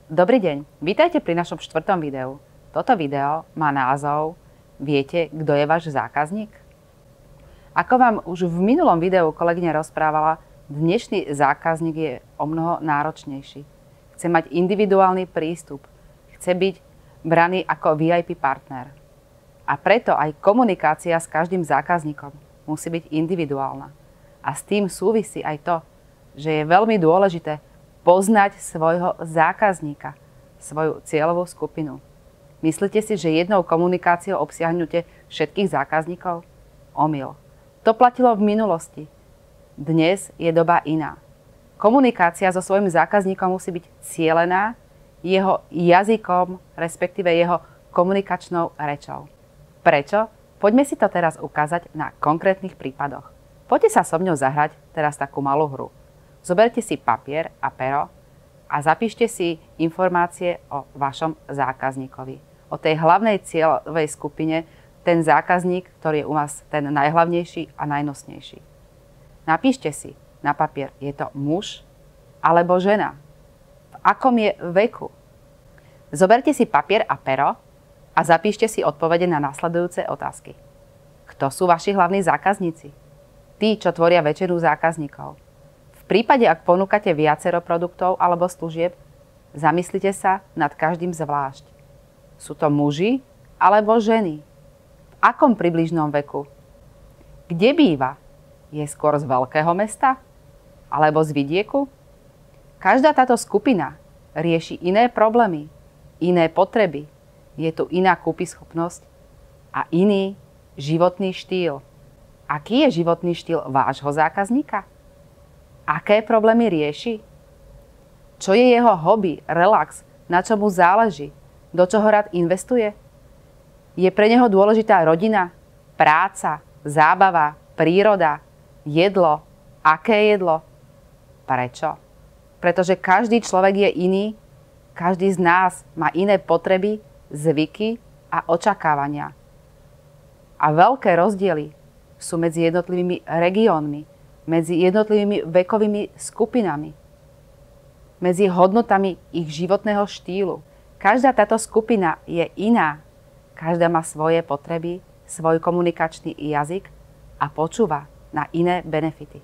Dobrý deň, vítajte pri našom 4. videu. Toto video má názov Viete, kto je váš zákazník? Ako vám už v minulom videu kolegyňa rozprávala, dnešný zákazník je omnoho náročnejší. Chce mať individuálny prístup, chce byť braný ako VIP partner. A preto aj komunikácia s každým zákazníkom musí byť individuálna. A s tým súvisí aj to, že je veľmi dôležité poznať svojho zákazníka, svoju cieľovú skupinu. Myslíte si, že jednou komunikáciou obsiahnete všetkých zákazníkov? Omyl. To platilo v minulosti. Dnes je doba iná. Komunikácia so svojím zákazníkom musí byť cielená jeho jazykom, respektíve jeho komunikačnou rečou. Prečo? Poďme si to teraz ukázať na konkrétnych prípadoch. Poďte sa so mňou zahrať teraz takú malú hru. Zoberte si papier a pero a zapíšte si informácie o vašom zákazníkovi. O tej hlavnej cieľovej skupine, ten zákazník, ktorý je u vás ten najhlavnejší a najnosnejší. Napíšte si na papier, je to muž alebo žena. V akom je veku? Zoberte si papier a pero a zapíšte si odpovede na nasledujúce otázky. Kto sú vaši hlavní zákazníci? Tí, čo tvoria väčšinu zákazníkov. V prípade, ak ponúkate viacero produktov alebo služieb, zamyslite sa nad každým zvlášť. Sú to muži alebo ženy? V akom približnom veku? Kde býva? Je skôr z veľkého mesta? Alebo z vidieku? Každá táto skupina rieši iné problémy, iné potreby. Je tu iná kúpyschopnosť a iný životný štýl. Aký je životný štýl vášho zákazníka? Aké problémy rieši? Čo je jeho hobby, relax, na čo mu záleží, do čoho rád investuje? Je pre neho dôležitá rodina, práca, zábava, príroda, jedlo, aké jedlo? Prečo? Pretože každý človek je iný, každý z nás má iné potreby, zvyky a očakávania. A veľké rozdiely sú medzi jednotlivými regiónmi, medzi jednotlivými vekovými skupinami, medzi hodnotami ich životného štýlu. Každá táto skupina je iná. Každá má svoje potreby, svoj komunikačný jazyk a počúva na iné benefity.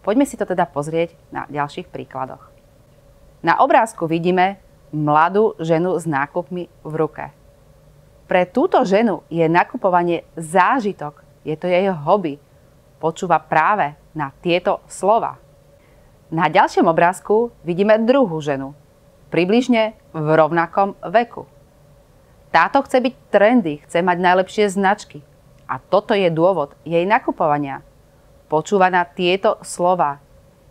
Poďme si to teda pozrieť na ďalších príkladoch. Na obrázku vidíme mladú ženu s nákupmi v ruke. Pre túto ženu je nakupovanie zážitok, je to jej hobby. Počúva práve na tieto slova. Na ďalšom obrázku vidíme druhú ženu, približne v rovnakom veku. Táto chce byť trendy, chce mať najlepšie značky. A toto je dôvod jej nakupovania. Počúva na tieto slova,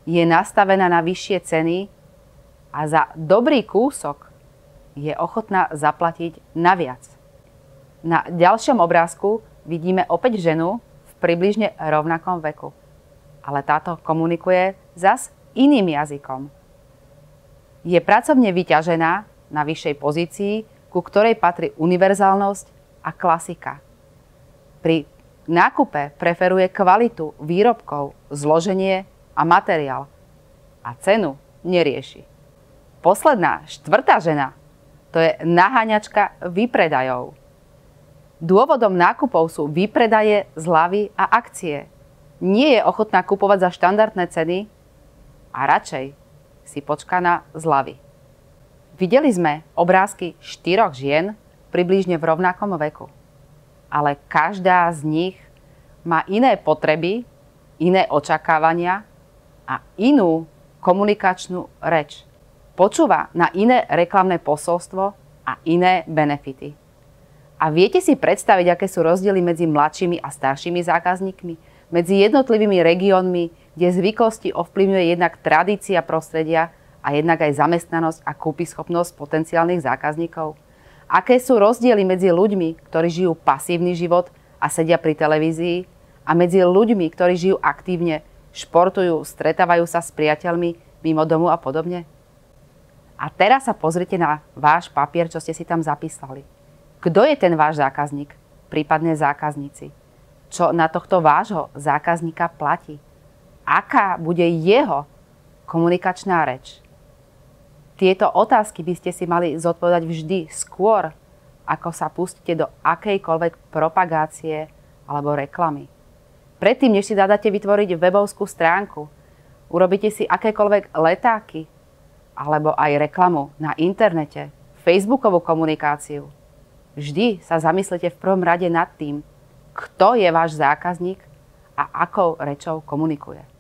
je nastavená na vyššie ceny a za dobrý kúsok je ochotná zaplatiť naviac. Na ďalšom obrázku vidíme opäť ženu v približne rovnakom veku. Ale táto komunikuje zas iným jazykom. Je pracovne vyťažená na vyššej pozícii, ku ktorej patrí univerzálnosť a klasika. Pri nákupe preferuje kvalitu výrobkov, zloženie a materiál a cenu nerieši. Posledná, štvrtá žena, to je naháňačka výpredajov. Dôvodom nákupov sú výpredaje, zľavy a akcie. Nie je ochotná kupovať za štandardné ceny a radšej si počká na zľavy. Videli sme obrázky 4 žien približne v rovnakom veku. Ale každá z nich má iné potreby, iné očakávania a inú komunikačnú reč. Počúva na iné reklamné posolstvo a iné benefity. A viete si predstaviť, aké sú rozdiely medzi mladšími a staršími zákazníkmi? Medzi jednotlivými regiónmi, kde zvyklosti ovplyvňuje jednak tradícia prostredia a jednak aj zamestnanosť a kúpyschopnosť potenciálnych zákazníkov? Aké sú rozdiely medzi ľuďmi, ktorí žijú pasívny život a sedia pri televízii a medzi ľuďmi, ktorí žijú aktívne, športujú, stretávajú sa s priateľmi mimo domu a podobne? A teraz sa pozrite na váš papier, čo ste si tam zapísali. Kto je ten váš zákazník, prípadne zákazníci? Čo na tohto vášho zákazníka platí? Aká bude jeho komunikačná reč? Tieto otázky by ste si mali zodpovedať vždy skôr, ako sa pustíte do akejkoľvek propagácie alebo reklamy. Predtým, než si dáte vytvoriť webovskú stránku, urobíte si akékoľvek letáky alebo aj reklamu na internete, facebookovú komunikáciu. Vždy sa zamyslite v prvom rade nad tým, kto je váš zákazník a akou rečou komunikuje.